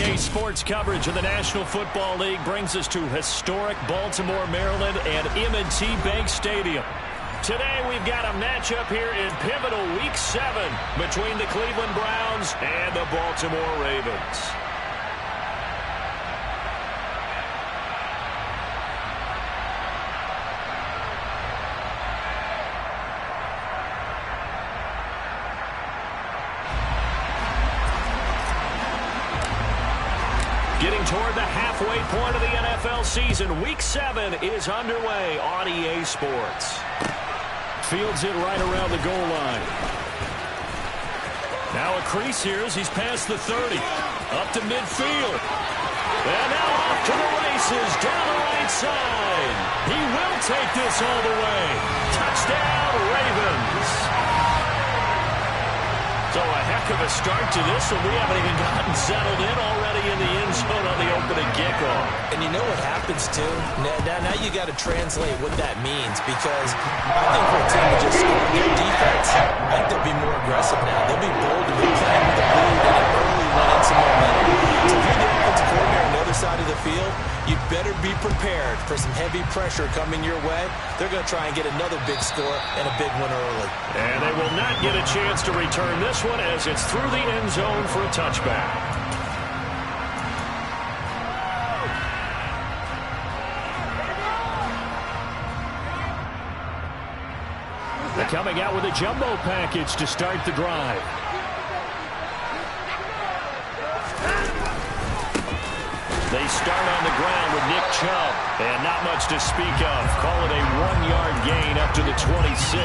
RDA Sports coverage of the National Football League brings us to historic Baltimore, Maryland and M&T Bank Stadium. Today we've got a matchup here in pivotal Week 7 between the Cleveland Browns and the Baltimore Ravens. Getting toward the halfway point of the NFL season, Week 7 is underway on EA Sports. Fields it right around the goal line. Now a crease here as he's past the 30. Up to midfield. And now off to the races down the right side. He will take this all the way. Touchdown, Ravens. So a heck of a start to this one. We haven't even gotten settled in already in the end zone on the opening kickoff. And you know what happens, too? Now you got to translate what that means, because I think for a team to just score their defense, I think they'll be more aggressive now. They'll be bold to be playing with the lead and an early run in some momentum. So if you're the offensive coordinator on the other side of the field, you'd better be prepared for some heavy pressure coming your way. They're going to try and get another big score and a big one early. And they will not get a chance to return this one as it's through the end zone for a touchback. They're coming out with a jumbo package to start the drive. They start on the ground with Nick Chubb. And not much to speak of. Call it a 1-yard gain up to the 26.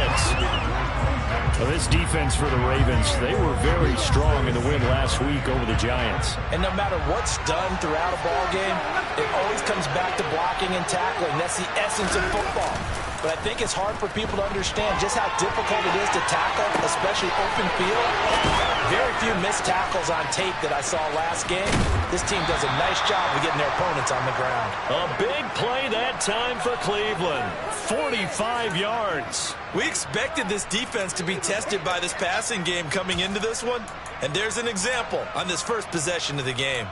Well, this defense for the Ravens, they were very strong in the win last week over the Giants. And no matter what's done throughout a ball game, it always comes back to blocking and tackling. That's the essence of football. But I think it's hard for people to understand just how difficult it is to tackle, especially open field. Very few missed tackles on tape that I saw last game. This team does a nice job of getting their opponents on the ground. A big play that time for Cleveland. 45 yards. We expected this defense to be tested by this passing game coming into this one. And there's an example on this first possession of the game.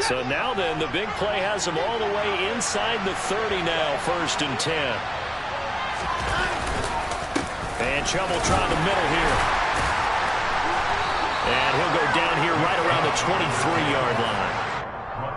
So now then, the big play has them all the way inside the 30 now, 1st and 10. And Chubb will try the middle here. And he'll go down here right around the 23-yard line.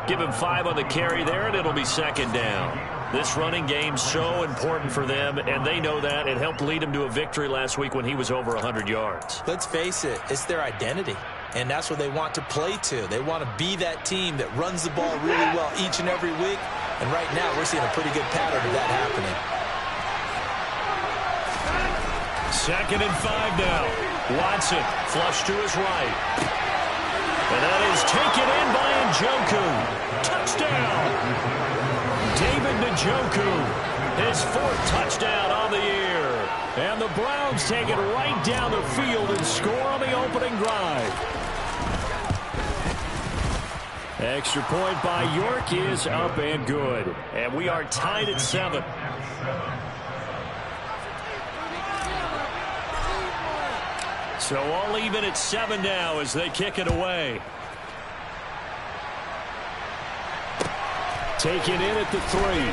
Give him 5 on the carry there, and it'll be 2nd down. This running game's so important for them, and they know that. It helped lead them to a victory last week when he was over 100 yards. Let's face it, it's their identity. And that's what they want to play to. They want to be that team that runs the ball really well each and every week. And right now, we're seeing a pretty good pattern of that happening. 2nd and 5 now. Watson, flush to his right. And that is taken in by Njoku. Touchdown! David Njoku, his 4th touchdown on the year. And the Browns take it right down the field and score on the opening drive. Extra point by York is up and good. And we are tied at 7. So all even at 7 now as they kick it away. Taken in at the 3.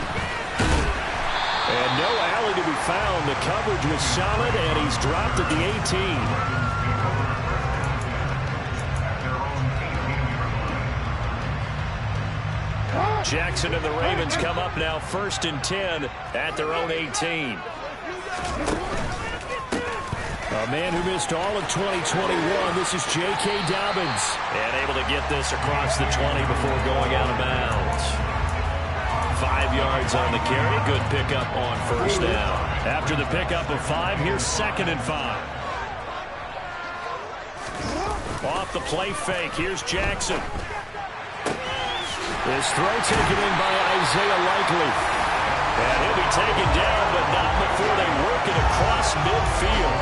And no alley to be found. The coverage was solid, and he's dropped at the 18. Jackson and the Ravens come up now 1st and 10 at their own 18. A man who missed all of 2021, this is J.K. Dobbins. And able to get this across the 20 before going out of bounds. 5 yards on the carry. Good pickup on 1st down. After the pickup of 5, here's 2nd and 5. Off the play fake, here's Jackson. This throw taken in by Isaiah Likely. And he'll be taken down, but not before they work it across midfield.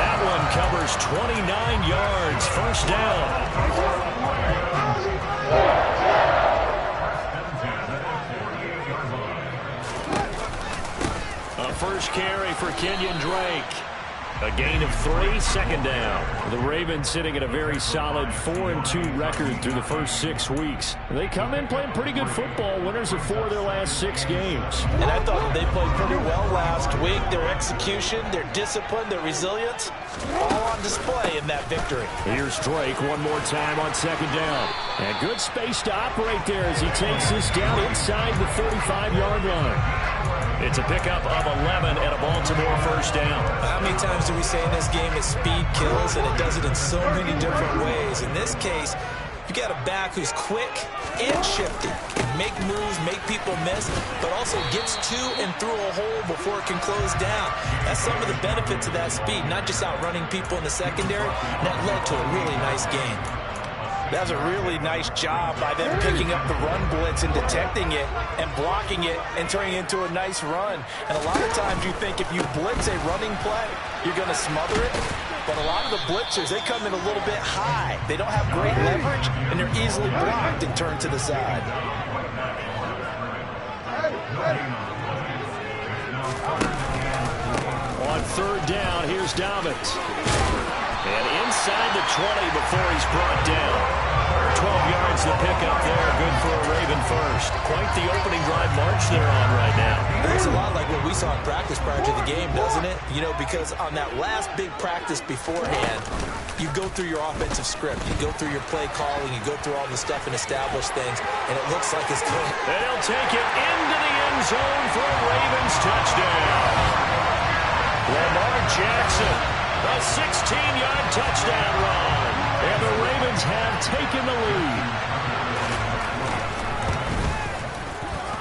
That one covers 29 yards. 1st down. A first carry for Kenyon Drake. A gain of 3, second down. The Ravens sitting at a very solid 4-2 record through the first 6 weeks. They come in playing pretty good football, winners of 4 of their last 6 games. And I thought that they played pretty well last week. Their execution, their discipline, their resilience, all on display in that victory. Here's Drake one more time on second down. And good space to operate there as he takes this down inside the 35-yard line. It's a pickup of 11 and a Baltimore first down. How many times do we say in this game that speed kills, and it does it in so many different ways? In this case, you got a back who's quick and shifty, can make moves, make people miss, but also gets to and through a hole before it can close down. That's some of the benefits of that speed, not just outrunning people in the secondary, and that led to a really nice game. That was a really nice job by them picking up the run blitz and detecting it and blocking it and turning it into a nice run. And a lot of times you think if you blitz a running play, you're going to smother it. But a lot of the blitzers, they come in a little bit high. They don't have great leverage, and they're easily blocked and turned to the side. On third down, here's Dobbins. And inside the 20 before he's brought down. 12 yards the pickup there. Good for a Raven first. Quite the opening drive march they're on right now. It's a lot like what we saw in practice prior to the game, doesn't it? You know, because on that last big practice beforehand, you go through your offensive script. You go through your play calling. You go through all the stuff and establish things. And it looks like it's good. And he'll take it into the end zone for a Ravens touchdown. Lamar Jackson. A 16-yard touchdown run. And the Ravens have taken the lead.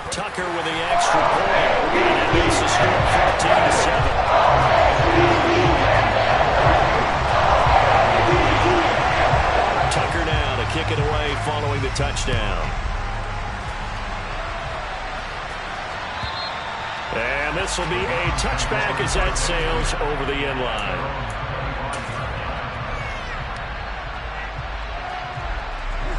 Tucker with the extra point. And that makes the score 14-7. Tucker now to kick it away following the touchdown. And this will be a touchback as that sails over the end line.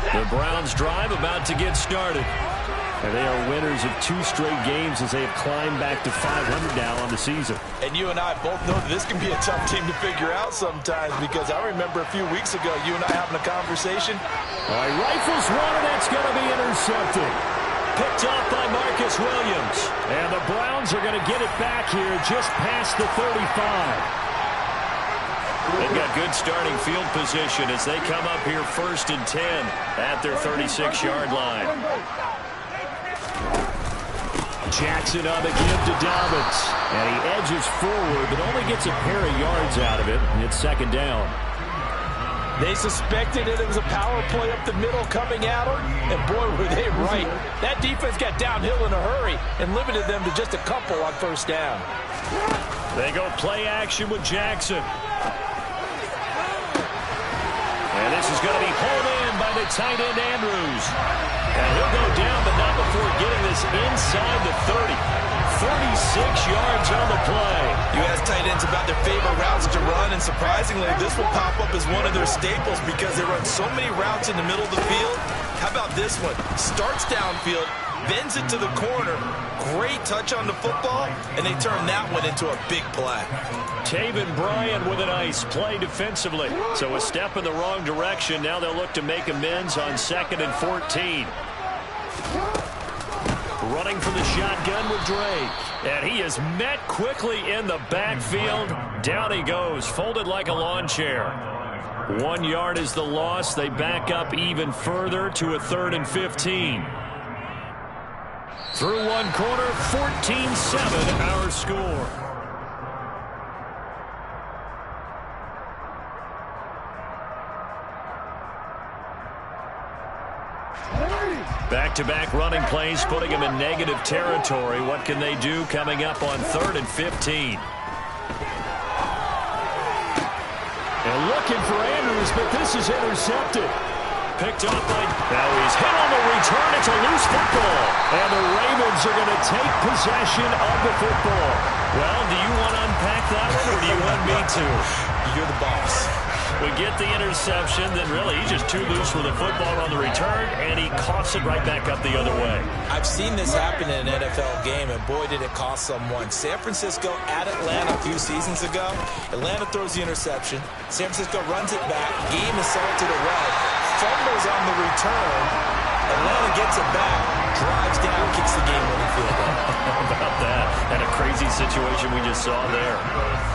The Browns drive about to get started. And they are winners of 2 straight games as they have climbed back to 500 now on the season. And you and I both know that this can be a tough team to figure out sometimes, because I remember a few weeks ago you and I having a conversation. All right, rifles one, and that's going to be intercepted. Picked off by Marcus Williams. And the Browns are going to get it back here just past the 35. They've got good starting field position as they come up here 1st and 10 at their 36-yard line. Jackson on the give to Dobbins. And he edges forward, but only gets a pair of yards out of it. And it's second down. They suspected it was a power play up the middle coming at them, and boy, were they right. That defense got downhill in a hurry and limited them to just a couple on first down. They go play action with Jackson. And this is going to be hauled in by the tight end, Andrews. And he'll go down, but not before getting this inside the 30. 36 yards on the play. You ask tight ends about their favorite routes to run, and surprisingly, this will pop up as one of their staples because they run so many routes in the middle of the field. How about this one? Starts downfield, bends it to the corner. Great touch on the football, and they turn that one into a big play. Taven Bryan with a nice play defensively. So a step in the wrong direction. Now they'll look to make amends on 2nd and 14. Running from the shotgun with Drake. And he is met quickly in the backfield. Down he goes, folded like a lawn chair. 1 yard is the loss. They back up even further to a 3rd and 15. Through one quarter, 14-7 our score. Back-to-back running plays, putting them in negative territory. What can they do coming up on 3rd and 15? And looking for Andrews, but this is intercepted. Picked up by... Now he's hit on the return. It's a loose football. And the Ravens are going to take possession of the football. Well, do you want to unpack that one, or do you want me to? You're the boss. We get the interception, then really he's just too loose with the football on the return, and he coughs it right back up the other way. I've seen this happen in an NFL game, and boy, did it cost someone. San Francisco at Atlanta a few seasons ago. Atlanta throws the interception. San Francisco runs it back. Game is salted away. Fumbles on the return. Atlanta gets it back, drives down, kicks the game-winning field goal. How about that? And a crazy situation we just saw there.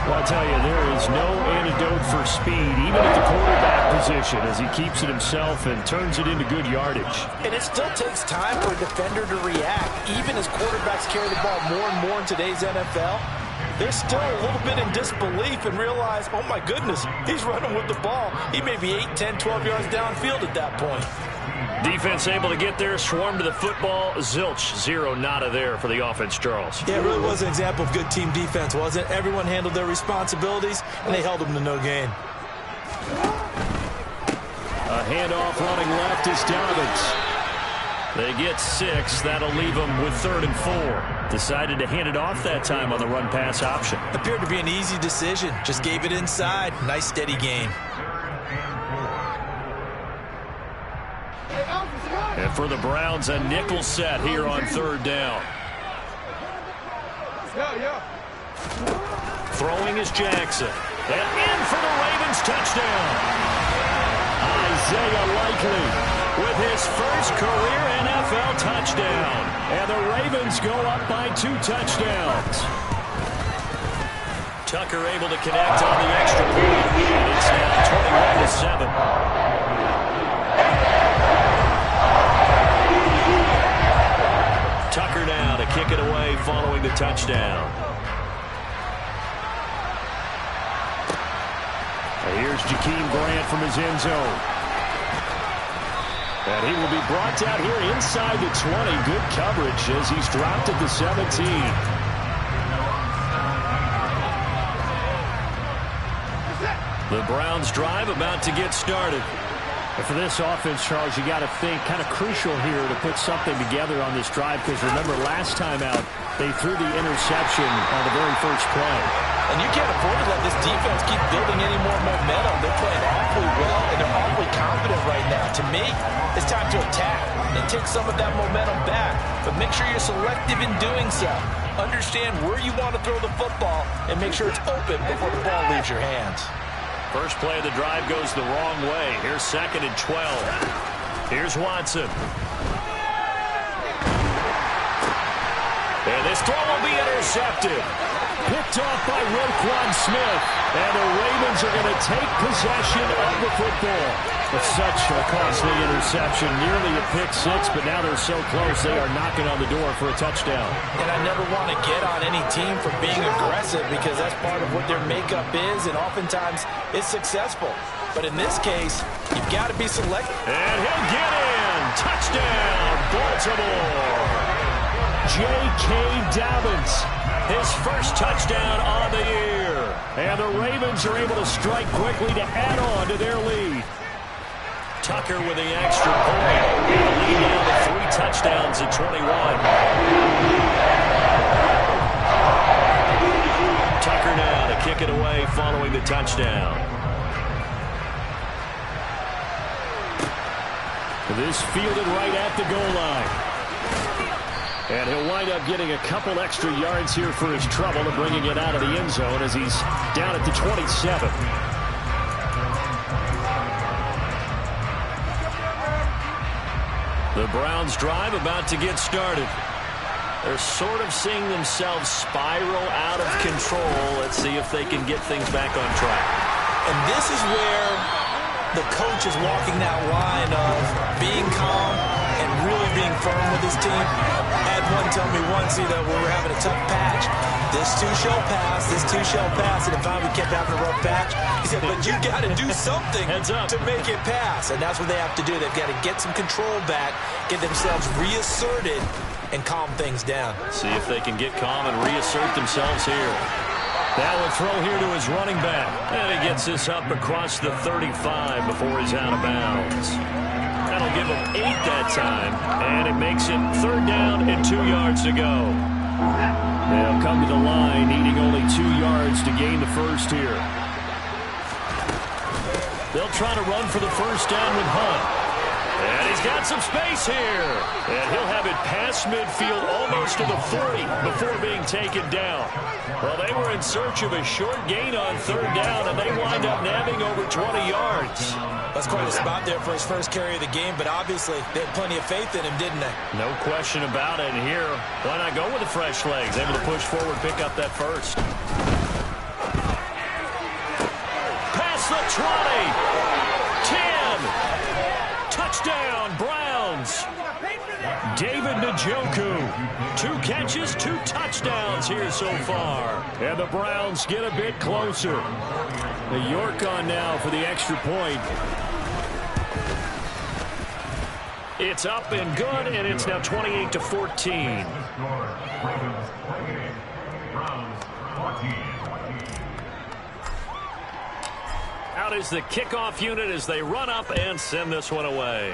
Well, I'll tell you, there is no antidote for speed, even at the quarterback position, as he keeps it himself and turns it into good yardage. And it still takes time for a defender to react. Even as quarterbacks carry the ball more and more in today's NFL, they're still a little bit in disbelief and realize, oh my goodness, he's running with the ball. He may be 8, 10, 12 yards downfield at that point. Defense able to get there, swarm to the football. Zilch, zero, nada there for the offense, Charles. Yeah, it really was an example of good team defense, wasn't it? Everyone handled their responsibilities, and they held them to no gain. A handoff running left is Donovan. They get 6. That'll leave them with 3rd and 4. Decided to hand it off that time on the run-pass option. Appeared to be an easy decision. Just gave it inside. Nice, steady gain. And for the Browns, a nickel set here on 3rd down. Throwing is Jackson. And in for the Ravens touchdown. Isaiah Likely with his first career NFL touchdown. And the Ravens go up by 2 touchdowns. Tucker able to connect on the extra point. And it's now 21-7. Tucker now to kick it away following the touchdown. Here's Jakeem Grant from his end zone. And he will be brought down here inside the 20. Good coverage as he's dropped at the 17. The Browns drive about to get started. And for this offense, Charles, you got to think kind of crucial here to put something together on this drive, because remember last time out they threw the interception on the very first play. And you can't afford to let this defense keep building any more momentum. They're playing awfully well, and they're awfully confident right now. To me, it's time to attack and take some of that momentum back. But make sure you're selective in doing so. Understand where you want to throw the football and make sure it's open before the ball leaves your hands. First play of the drive goes the wrong way. Here's 2nd and 12. Here's Watson. And this throw will be intercepted. Picked off by Roquan Smith. And the Ravens are going to take possession of the football. But such a costly interception. Nearly a pick 6, but now they're so close they are knocking on the door for a touchdown. And I never want to get on any team for being aggressive, because that's part of what their makeup is, and oftentimes it's successful. But in this case, you've got to be selective. And he'll get in. Touchdown, Baltimore. J.K. Dobbins. His first touchdown on the year. And the Ravens are able to strike quickly to add on to their lead. Tucker with the extra point. And the lead now to 3 touchdowns at 21. Tucker now to kick it away following the touchdown. This fielded right at the goal line. And he'll wind up getting a couple extra yards here for his trouble and bringing it out of the end zone as he's down at the 27. The Browns drive about to get started. They're sort of seeing themselves spiral out of control. Let's see if they can get things back on track. And this is where the coach is walking that line of being calm and really being firm with his team. I had one tell me once, when we were having a tough patch, this too shall pass, this too shall pass, and finally we kept having a rough patch. He said, but you got to do something to make it pass, and that's what they have to do. They've got to get some control back, get themselves reasserted, and calm things down. See if they can get calm and reassert themselves here. That will throw here to his running back. And he gets this up across the 35 before he's out of bounds. That'll give him 8 that time. And it makes it 3rd down and 2 yards to go. They'll come to the line, needing only 2 yards to gain the first here. They'll try to run for the first down with Hunt. And he's got some space here. And he'll have it past midfield almost to the 40 before being taken down. Well, they were in search of a short gain on third down, and they wind up nabbing over 20 yards. That's quite a spot there for his first carry of the game, but obviously they had plenty of faith in him, didn't they? No question about it. And here, why not go with the fresh legs? Able to push forward, pick up that first. Past the 20. 10. Touchdown, Browns. David Njoku. 2 catches, 2 touchdowns here so far. And the Browns get a bit closer. The York on now for the extra point. It's up and good, and it's now 28-14. Out is the kickoff unit as they run up and send this one away.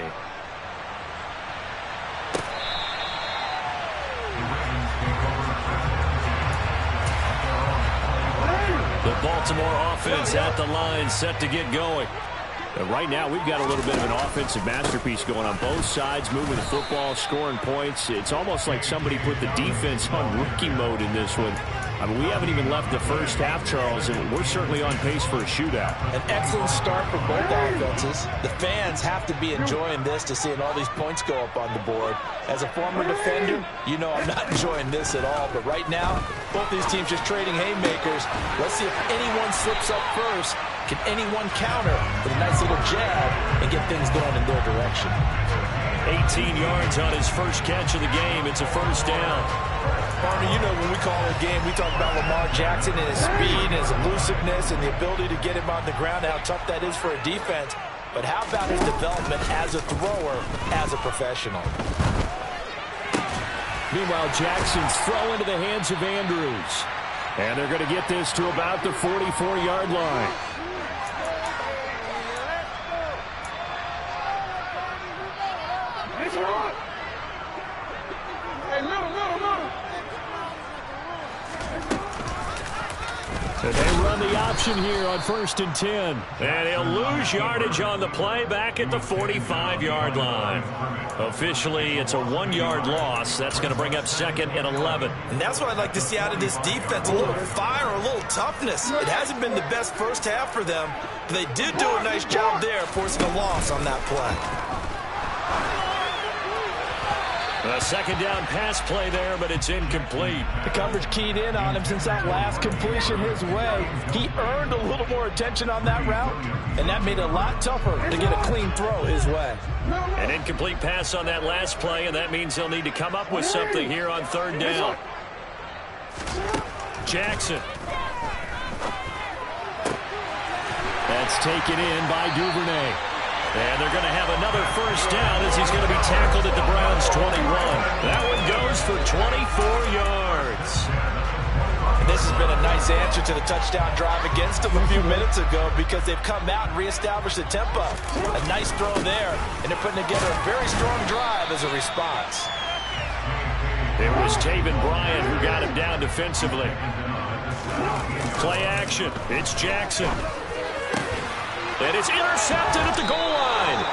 The Baltimore offense at the line, set to get going. And right now, we've got a little bit of an offensive masterpiece going on both sides, moving the football, scoring points. It's almost like somebody put the defense on rookie mode in this one. I mean, we haven't even left the first half, Charles, and we're certainly on pace for a shootout. An excellent start for both offenses. The fans have to be enjoying this to seeing all these points go up on the board. As a former defender, you know I'm not enjoying this at all. But right now, both these teams just trading haymakers. Let's see if anyone slips up first. Can anyone counter with a nice little jab and get things going in their direction? 18 yards on his first catch of the game. It's a first down. Barney, you know when we call a game, we talk about Lamar Jackson and his speed and his elusiveness and the ability to get him on the ground, how tough that is for a defense. But how about his development as a thrower, as a professional? Meanwhile, Jackson's throw into the hands of Andrews. And they're going to get this to about the 44-yard line. So they run the option here on 1st and 10. And he'll lose yardage on the play back at the 45-yard line. Officially, it's a 1-yard loss. That's going to bring up 2nd and 11. And that's what I'd like to see out of this defense, a little fire, a little toughness. It hasn't been the best first half for them, but they did do a nice job there forcing a loss on that play. A second down pass play there, but it's incomplete. The coverage keyed in on him since that last completion his way. He earned a little more attention on that route, and that made it a lot tougher to get a clean throw his way. An incomplete pass on that last play, and that means he'll need to come up with something here on 3rd down. Jackson. That's taken in by Duvernay. And they're going to have another first down as he's going to be tackled at the Browns' 21. That one goes for 24 yards. And this has been a nice answer to the touchdown drive against them a few minutes ago because they've come out and reestablished the tempo. A nice throw there, and they're putting together a very strong drive as a response. It was Taven Bryan who got him down defensively. Play action. It's Jackson. And it's intercepted at the goal line.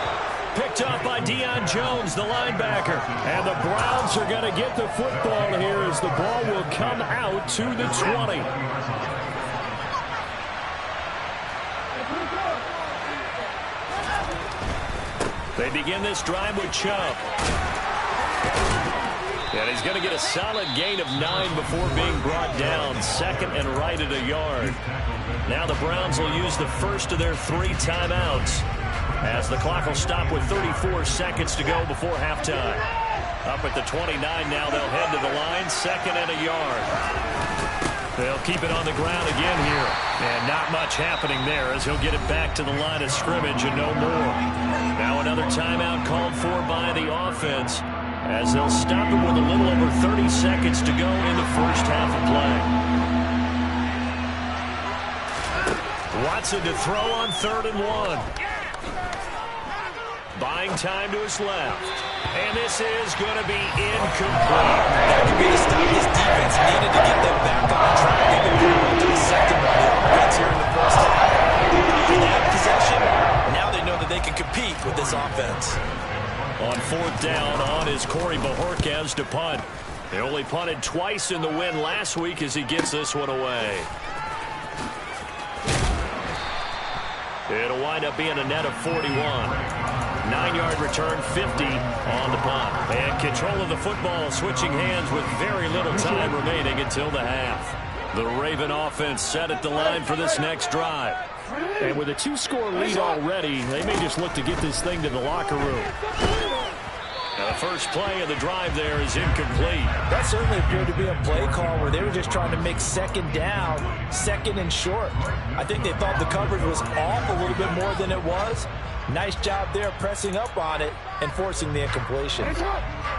Picked up by Deion Jones, the linebacker. And the Browns are going to get the football here as the ball will come out to the 20. They begin this drive with Chubb. And he's going to get a solid gain of 9 before being brought down. 2nd and right at a yard. Now the Browns will use the first of their 3 timeouts as the clock will stop with 34 seconds to go before halftime. Up at the 29 now, they'll head to the line, 2nd and a yard. They'll keep it on the ground again here. And not much happening there as he'll get it back to the line of scrimmage and no more. Now another timeout called for by the offense as they'll stop it with a little over 30 seconds to go in the first half of play. Watson to throw on 3rd and 1. Buying time to his left. And this is going to be incomplete. That could be the stop this defense needed to get them back on track. They've been going to the second one. The offense here in the first half. They have possession, they can compete with this offense. On 4th down, on is Corey Bojorquez to punt. They only punted twice in the win last week as he gets this one away. It'll wind up being a net of 41. 9-yard return, 50 on the punt. And control of the football switching hands with very little time remaining until the half. The Raven offense set at the line for this next drive. And with a 2-score lead already, they may just look to get this thing to the locker room. Now the first play of the drive there is incomplete. That certainly appeared to be a play call where they were just trying to make second down, second and short. I think they thought the coverage was off a little bit more than it was. Nice job there pressing up on it and forcing the incompletion.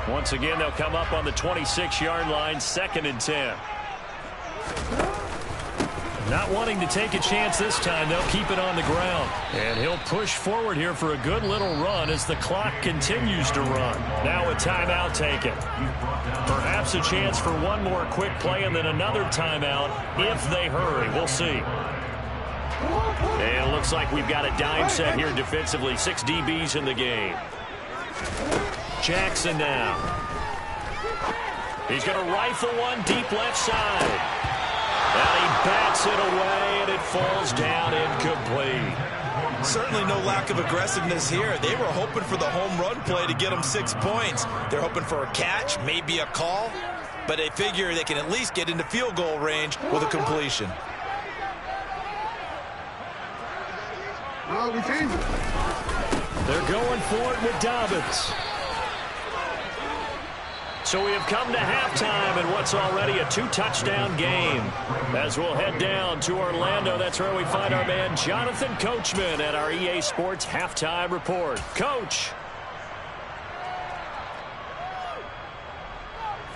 Once again, they'll come up on the 26-yard line, 2nd and 10. Not wanting to take a chance this time, they'll keep it on the ground. And he'll push forward here for a good little run as the clock continues to run. Now a timeout taken. Perhaps a chance for one more quick play and then another timeout if they hurry. We'll see. And it looks like we've got a dime set here defensively. 6 DBs in the game. Jackson now. He's going to rifle one deep left side. And he bats it away, and it falls down incomplete. Certainly no lack of aggressiveness here. They were hoping for the home run play to get them 6 points. They're hoping for a catch, maybe a call, but they figure they can at least get into field goal range with a completion. They're going for it with Dobbins. So we have come to halftime in what's already a 2-touchdown game. As we'll head down to Orlando, that's where we find our man Jonathan Coachman at our EA Sports Halftime Report. Coach.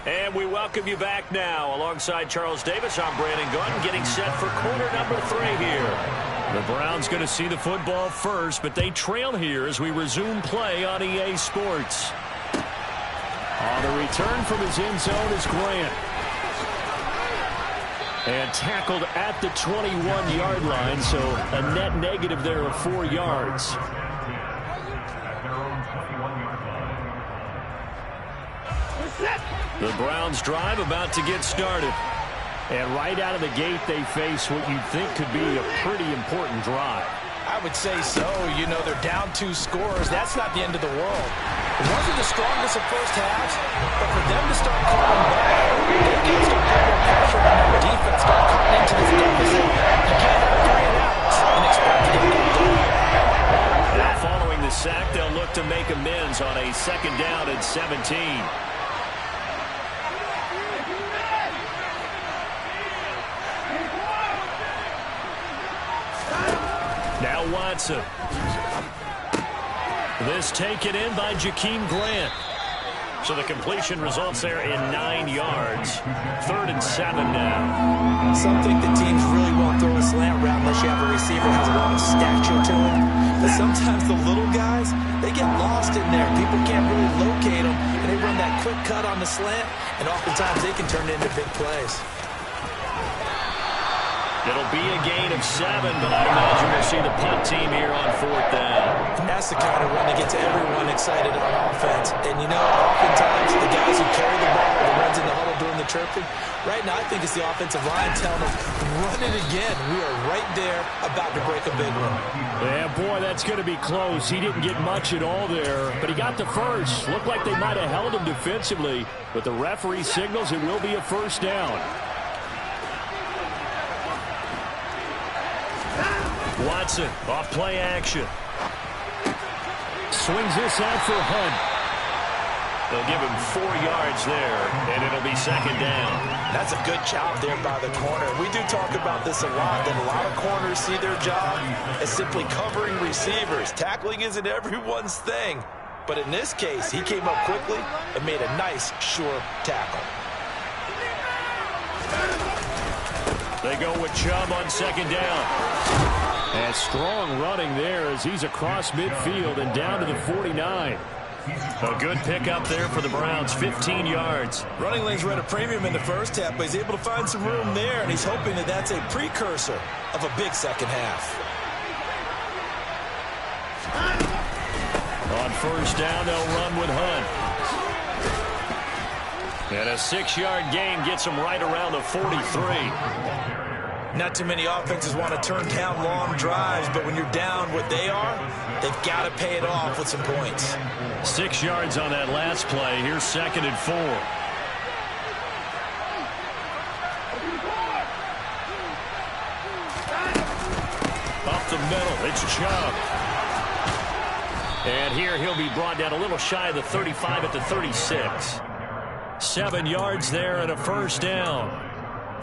And we welcome you back now. Alongside Charles Davis, I'm Brandon Gunn, getting set for quarter number 3 here. The Browns going to see the football first, but they trail here as we resume play on EA Sports. On the return from his end zone is Grant. And tackled at the 21-yard line, so a net negative there of 4 yards. The Browns drive about to get started. And right out of the gate, they face what you'd think could be a pretty important drive. I would say so. You know, they're down 2 scores. That's not the end of the world. It wasn't the strongest of first halves, but for them to start calling back, they can start putting more pressure on their defense, start cutting into this deficit. You can't have 3 and outs and expect to get it done. Now following the sack, they'll look to make amends on a 2nd down and 17. Now Watson. This taken in by Jakeem Grant. So the completion results there in 9 yards. 3rd and 7 now. Some think the teams really won't throw a slant route unless you have a receiver who has a lot of stature to him. But sometimes the little guys, they get lost in there. People can't really locate them, and they run that quick cut on the slant, and oftentimes they can turn it into big plays. It'll be a gain of 7, but I imagine we'll see the punt team here on 4th down. That's the kind of run that gets everyone excited on offense. And, you know, oftentimes the guys who carry the ball, the ones in the huddle doing the chirping, right now I think it's the offensive line telling them, run it again. We are right there about to break a big one. Yeah, boy, that's going to be close. He didn't get much at all there, but he got the first. Looked like they might have held him defensively, but the referee signals it will be a 1st down. Watson, off play action. Swings this out for Hunt. They'll give him 4 yards there, and it'll be 2nd down. That's a good job there by the corner. We do talk about this a lot, that a lot of corners see their job as simply covering receivers. Tackling isn't everyone's thing. But in this case, he came up quickly and made a nice, sure tackle. They go with Chubb on 2nd down. And strong running there as he's across midfield and down to the 49. A good pickup there for the Browns, 15 yards. Running lanes were at a premium in the first half, but he's able to find some room there, and he's hoping that that's a precursor of a big second half. first down. They'll run with Hunt. And a 6-yard gain gets them right around the 43. Not too many offenses want to turn down long drives, but when you're down what they are, they've got to pay it off with some points. 6 yards on that last play. Here's 2nd and 4. Up the middle, it's Chubb. And here he'll be brought down a little shy of the 35 at the 36. 7 yards there and a first down.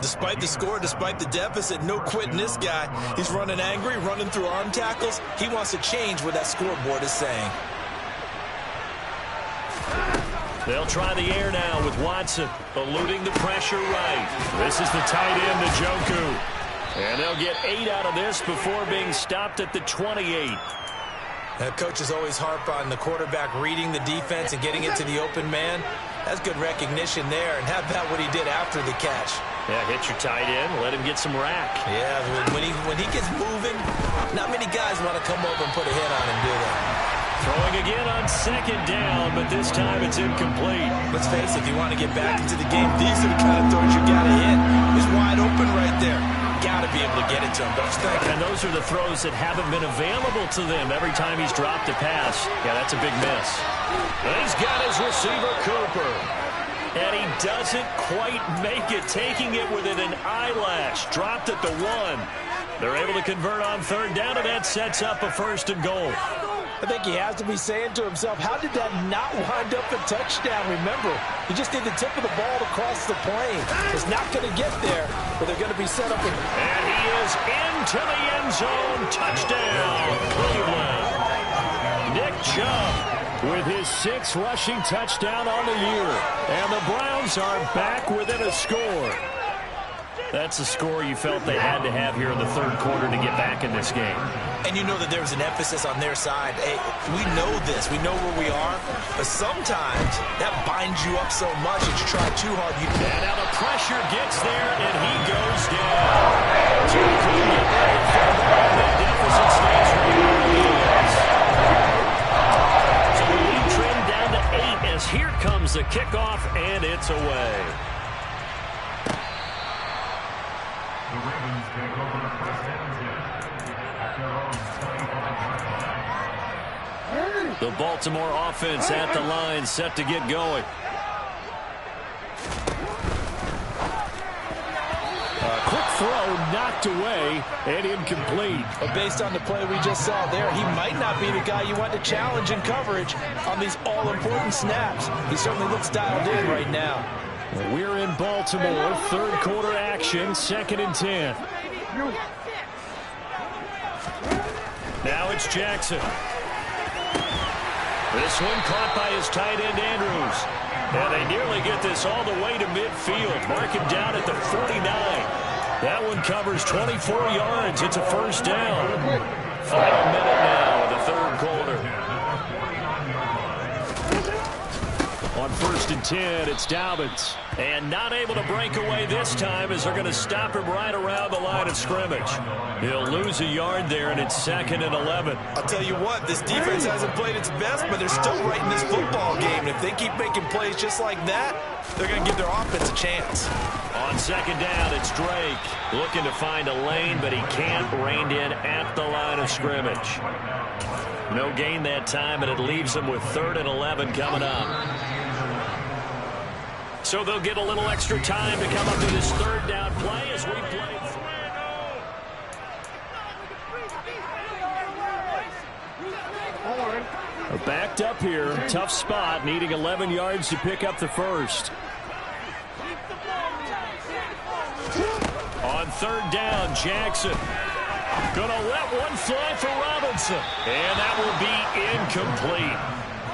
Despite the score, despite the deficit, no quitting this guy. He's running angry, running through arm tackles. He wants to change what that scoreboard is saying. They'll try the air now with Watson, eluding the pressure right. This is the tight end, Njoku. And they'll get 8 out of this before being stopped at the 28. Coaches always harp on the quarterback reading the defense and getting it to the open man. That's good recognition there. And how about what he did after the catch? Yeah, hit your tight end, let him get some rack. Yeah, when he gets moving, not many guys want to come over and put a hit on him, do they? Throwing again on 2nd down, but this time it's incomplete. Let's face it, if you want to get back into the game, these are the kind of throws you got to hit. He's wide open right there. Got to be able to get it to him, don't you think? And those are the throws that haven't been available to them every time he's dropped a pass. Yeah, that's a big miss. And he's got his receiver, Cooper. And he doesn't quite make it, taking it within an eyelash. Dropped at the 1. They're able to convert on 3rd down, and that sets up a 1st and goal. I think he has to be saying to himself, how did that not wind up a touchdown? Remember, he just did the tip of the ball to cross the plane. It's not going to get there, but they're going to be set up. And he is into the end zone. Touchdown, Cleveland. Nick Chubb with his 6th rushing touchdown on the year. And the Browns are back within a score. That's a score you felt they had to have here in the 3rd quarter to get back in this game. And you know that there was an emphasis on their side. Hey, we know this. We know where we are. But sometimes that binds you up so much that you try too hard. And now the pressure gets there, and he goes down. So couldn't get ready for that. The deficit stays right where it is. So the lead trimmed down to 8 as here comes the kickoff, and it's away. The Baltimore offense at the line, set to get going. A quick throw knocked away and incomplete. But based on the play we just saw there, he might not be the guy you want to challenge in coverage on these all-important snaps. He certainly looks dialed in right now. We're in Baltimore, 3rd quarter action, 2nd and 10. Now it's Jackson. This one caught by his tight end, Andrews. And they nearly get this all the way to midfield. Mark him down at the 49. That one covers 24 yards. It's a 1st down. Final minute now of the 3rd quarter. On 1st and 10, it's Dobbins. And not able to break away this time as they're going to stop him right around the line of scrimmage. He'll lose a yard there, and it's 2nd and 11. I'll tell you what, this defense hasn't played its best, but they're still right in this football game. And if they keep making plays just like that, they're going to give their offense a chance. On 2nd down, it's Drake. Looking to find a lane, but he can't. Reined in at the line of scrimmage. No gain that time, and it leaves them with 3rd and 11 coming up. So they'll get a little extra time to come up to this 3rd down play as we play. Backed up here, tough spot, needing 11 yards to pick up the 1st. On 3rd down, Jackson. Gonna let one fly for Robinson. And that will be incomplete.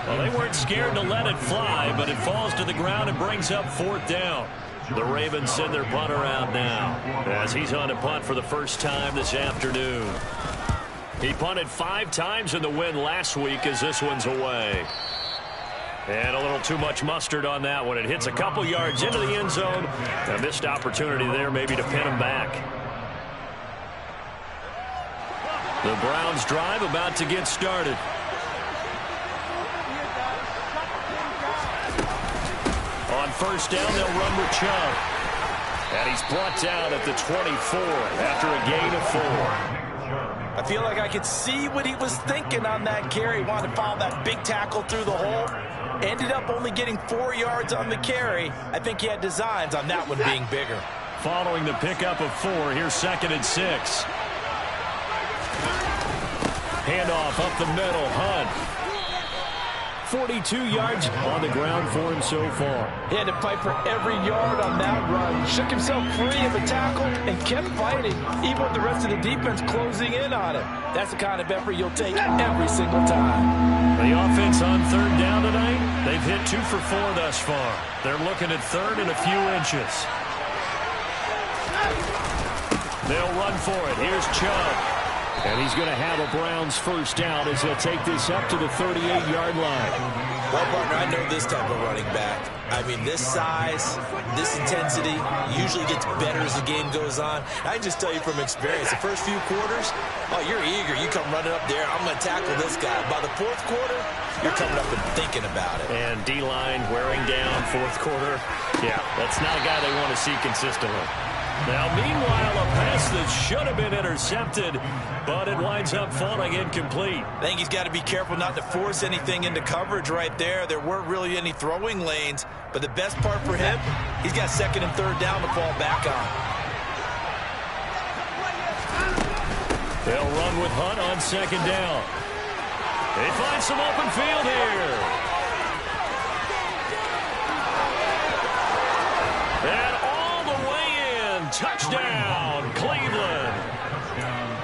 Well, they weren't scared to let it fly, but it falls to the ground and brings up 4th down. The Ravens send their punter out now as he's on to punt for the first time this afternoon. He punted 5 times in the win last week as this one's away. And a little too much mustard on that one. It hits a couple yards into the end zone. A missed opportunity there maybe to pin him back. The Browns drive about to get started. first down, they'll run with Chubb. And he's brought down at the 24 after a gain of 4. I feel like I could see what he was thinking on that carry. Wanted to follow that big tackle through the hole. Ended up only getting 4 yards on the carry. I think he had designs on that one being bigger. Following the pickup of 4, here's 2nd and 6. Handoff up the middle, Hunt. 42 yards on the ground for him so far. He had to fight for every yard on that run. Shook himself free of a tackle and kept fighting, even with the rest of the defense closing in on him. That's the kind of effort you'll take every single time. The offense on 3rd down tonight, they've hit 2 for 4 thus far. They're looking at 3rd and a few inches. They'll run for it. Here's Chubb. And he's going to have a Browns first down as he'll take this up to the 38-yard line. Well, partner, I know this type of running back. I mean, this size, this intensity usually gets better as the game goes on. I can just tell you from experience, the first few quarters, oh, you're eager. You come running up there, I'm going to tackle this guy. By the 4th quarter, you're coming up and thinking about it. And D-line wearing down 4th quarter. Yeah, that's not a guy they want to see consistently. Now, meanwhile, a pass that should have been intercepted, but it winds up falling incomplete. I think he's got to be careful not to force anything into coverage right there. There weren't really any throwing lanes, but the best part for him, he's got 2nd and 3rd down to fall back on. They'll run with Hunt on 2nd down. They find some open field here. And all the way in, touchdown, Cleveland.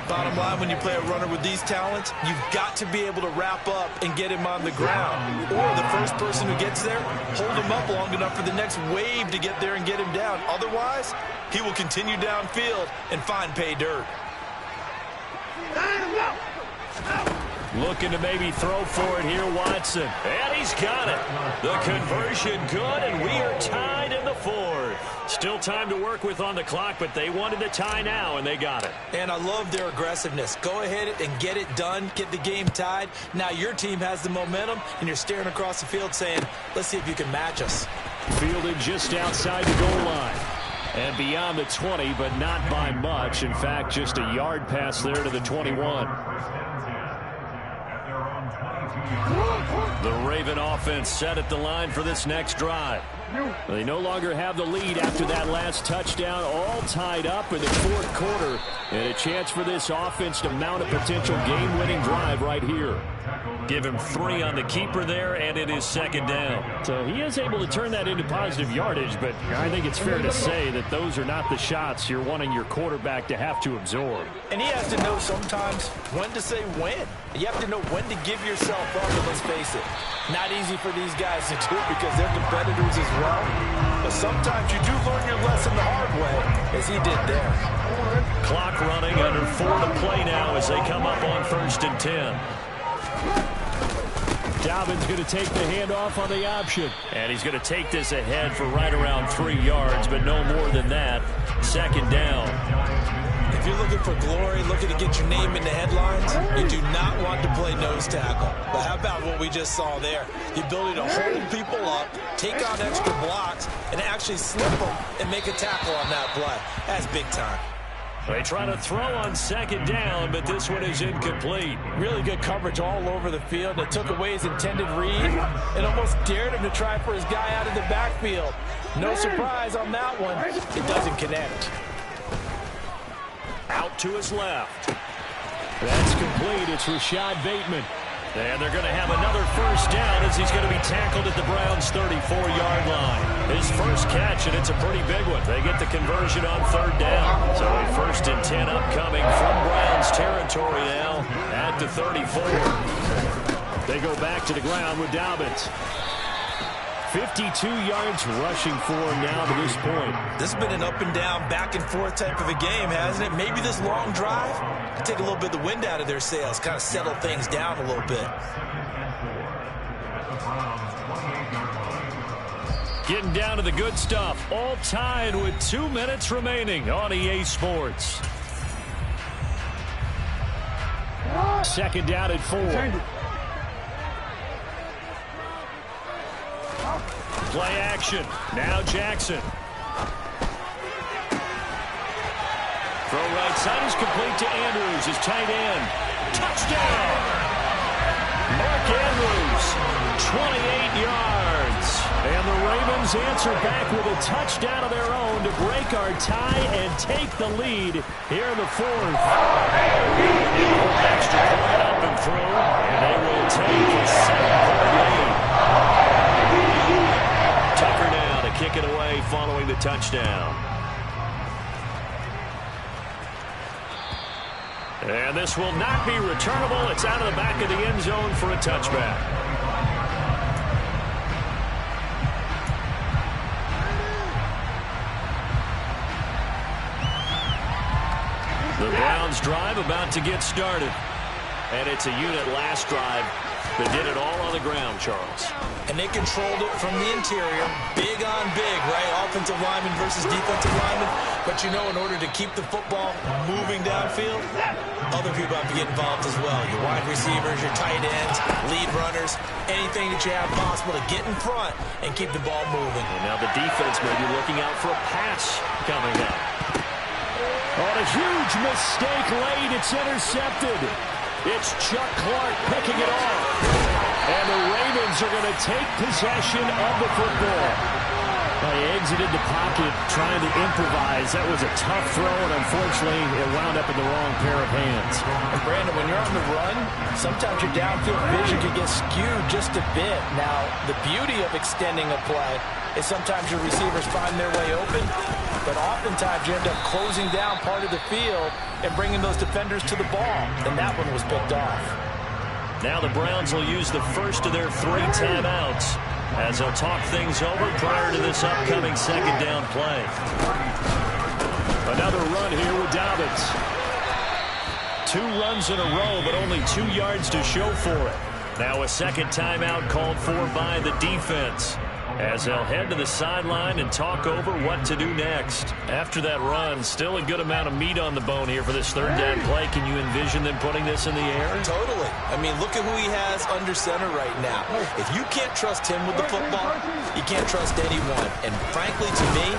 Bottom line, when you play a runner with these talents, you've got to be able to wrap up and get him on the ground. Or the first person who gets there, hold him up long enough for the next wave to get there and get him down. Otherwise, he will continue downfield and find pay dirt. Looking to maybe throw for it here, Watson. And he's got it. The conversion good, and we are tied in the 4th. Still time to work with on the clock, but they wanted the tie now, and they got it. And I love their aggressiveness. Go ahead and get it done, get the game tied. Now your team has the momentum, and you're staring across the field saying, let's see if you can match us. Fielded just outside the goal line. And beyond the 20, but not by much. In fact, just a yard pass there to the 21. The Raven offense set at the line for this next drive. They no longer have the lead after that last touchdown, all tied up in the 4th quarter. And a chance for this offense to mount a potential game-winning drive right here. Give him 3 on the keeper there, and it is 2nd down. So he is able to turn that into positive yardage, but I think it's fair to say that those are not the shots you're wanting your quarterback to have to absorb. And he has to know sometimes when to say when. You have to know when to give yourself up, and let's face it, not easy for these guys to do because they're competitors as well. But sometimes you do learn your lesson the hard way, as he did there. Clock running, under 4 to play now as they come up on 1st and 10. Dobbins going to take the handoff on the option. And he's going to take this ahead for right around 3 yards, but no more than that. 2nd down. If you're looking for glory, looking to get your name in the headlines, you do not want to play nose tackle. But how about what we just saw there? The ability to hold people up, take on extra blocks, and actually slip them and make a tackle on that play. That's big time. They try to throw on 2nd down, but this one is incomplete. Really good coverage all over the field. It took away his intended read and almost dared him to try for his guy out of the backfield. No surprise on that one. It doesn't connect. Out to his left. That's complete. It's Rashad Bateman. And they're going to have another first down as he's going to be tackled at the Browns' 34-yard line. His first catch, and it's a pretty big one. They get the conversion on 3rd down. So a 1st and 10 upcoming from Browns territory now at the 34. They go back to the ground with Dobbins. 52 yards rushing for him now to this point. This has been an up and down, back and forth type of a game, hasn't it? Maybe this long drive can take a little bit of the wind out of their sails, kind of settle things down a little bit. Getting down to the good stuff. All tied with 2 minutes remaining on EA Sports. 2nd down at 4. Play action. Now Jackson. Throw right side is complete to Andrews, his tight end. Touchdown! Mark Andrews, 28 yards. And the Ravens answer back with a touchdown of their own to break our tie and take the lead here in the fourth. Extra point up and through, and they will take a 7-point lead. Tucker now to kick it away following the touchdown. And this will not be returnable. It's out of the back of the end zone for a touchback. The Browns drive about to get started. And it's a unit last drive that did it all on the ground, Charles. And they controlled it from the interior. Big on big, right? Offensive lineman versus defensive lineman. But you know, in order to keep the football moving downfield, other people have to get involved as well. Your wide receivers, your tight ends, lead runners, anything that you have possible to get in front and keep the ball moving. And now the defense may be looking out for a pass coming up. On a huge mistake late, it's intercepted. It's Chuck Clark picking it off. And the Ravens are going to take possession of the football. They exited the pocket trying to improvise. That was a tough throw, and unfortunately, it wound up in the wrong pair of hands. And Brandon, when you're on the run, sometimes your downfield vision can get skewed just a bit. Now, the beauty of extending a play is sometimes your receivers find their way open, but oftentimes you end up closing down part of the field and bringing those defenders to the ball, and that one was picked off. Now the Browns will use the first of their 3 timeouts as they'll talk things over prior to this upcoming second down play. Another run here with Dobbins. 2 runs in a row, but only 2 yards to show for it. Now a second timeout called for by the defense, as they'll head to the sideline and talk over what to do next. After that run, still a good amount of meat on the bone here for this third down play. Can you envision them putting this in the air? Totally. I mean, look at who he has under center right now. If you can't trust him with the football, you can't trust anyone. And frankly, to me,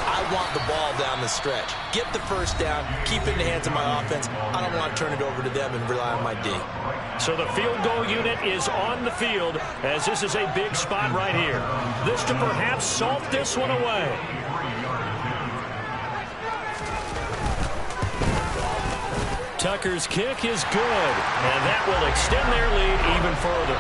I want the ball down the stretch. Get the first down, keep it in the hands of my offense. I don't want to turn it over to them and rely on my D. So the field goal unit is on the field, as this is a big spot right here. This to perhaps salt this one away. Tucker's kick is good, and that will extend their lead even further.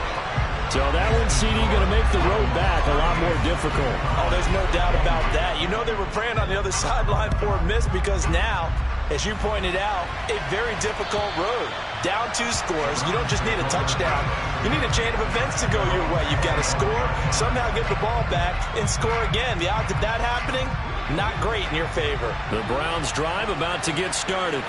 So that one, CD, going to make the road back a lot more difficult. Oh, there's no doubt about that. You know they were praying on the other sideline for a miss, because now, as you pointed out, a very difficult road. Down 2 scores. You don't just need a touchdown. You need a chain of events to go your way. You've got to score, somehow get the ball back, and score again. The odds of that happening, not great in your favor. The Browns drive about to get started.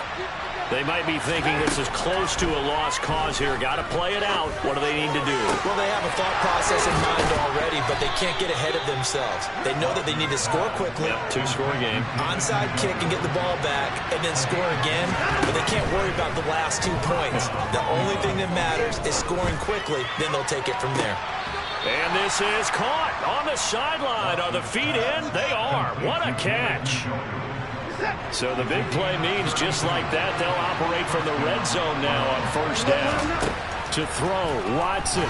They might be thinking this is close to a lost cause here. Got to play it out. What do they need to do? Well, they have a thought process in mind already, but they can't get ahead of themselves. They know that they need to score quickly. Yep, 2-score game. Onside kick and get the ball back, and then score again. But they can't worry about the last 2 points. The only thing that matters is scoring quickly. Then they'll take it from there. And this is caught on the sideline. Are the feet in? They are. What a catch. So the big play means just like that, they'll operate from the red zone now on first down. To throw, Watson.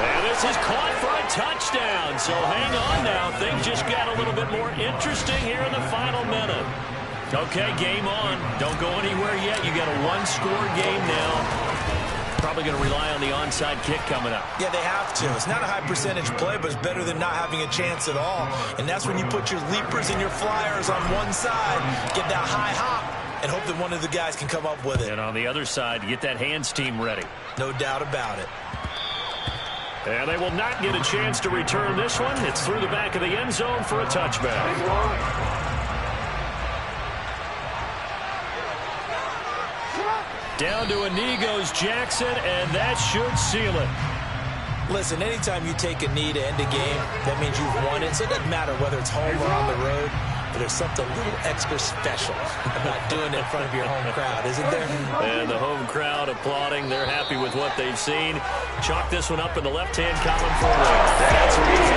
And this is caught for a touchdown. So hang on now. Things just got a little bit more interesting here in the final minute. Okay, game on. Don't go anywhere yet. You got a 1-score game now. Probably going to rely on the onside kick coming up. Yeah, they have to. It's not a high percentage play, but it's better than not having a chance at all. And that's when you put your leapers and your flyers on one side, get that high hop, and hope that one of the guys can come up with it. And on the other side, get that hands team ready. No doubt about it. And they will not get a chance to return this one. It's through the back of the end zone for a touchback. Down to a knee goes Jackson, and that should seal it. Listen, anytime you take a knee to end a game, that means you've won it. So it doesn't matter whether it's home or on the road. but there's something a little extra special about doing it in front of your home crowd, isn't there? And the home crowd applauding. They're happy with what they've seen. Chalk this one up in the left-hand column for a win. That's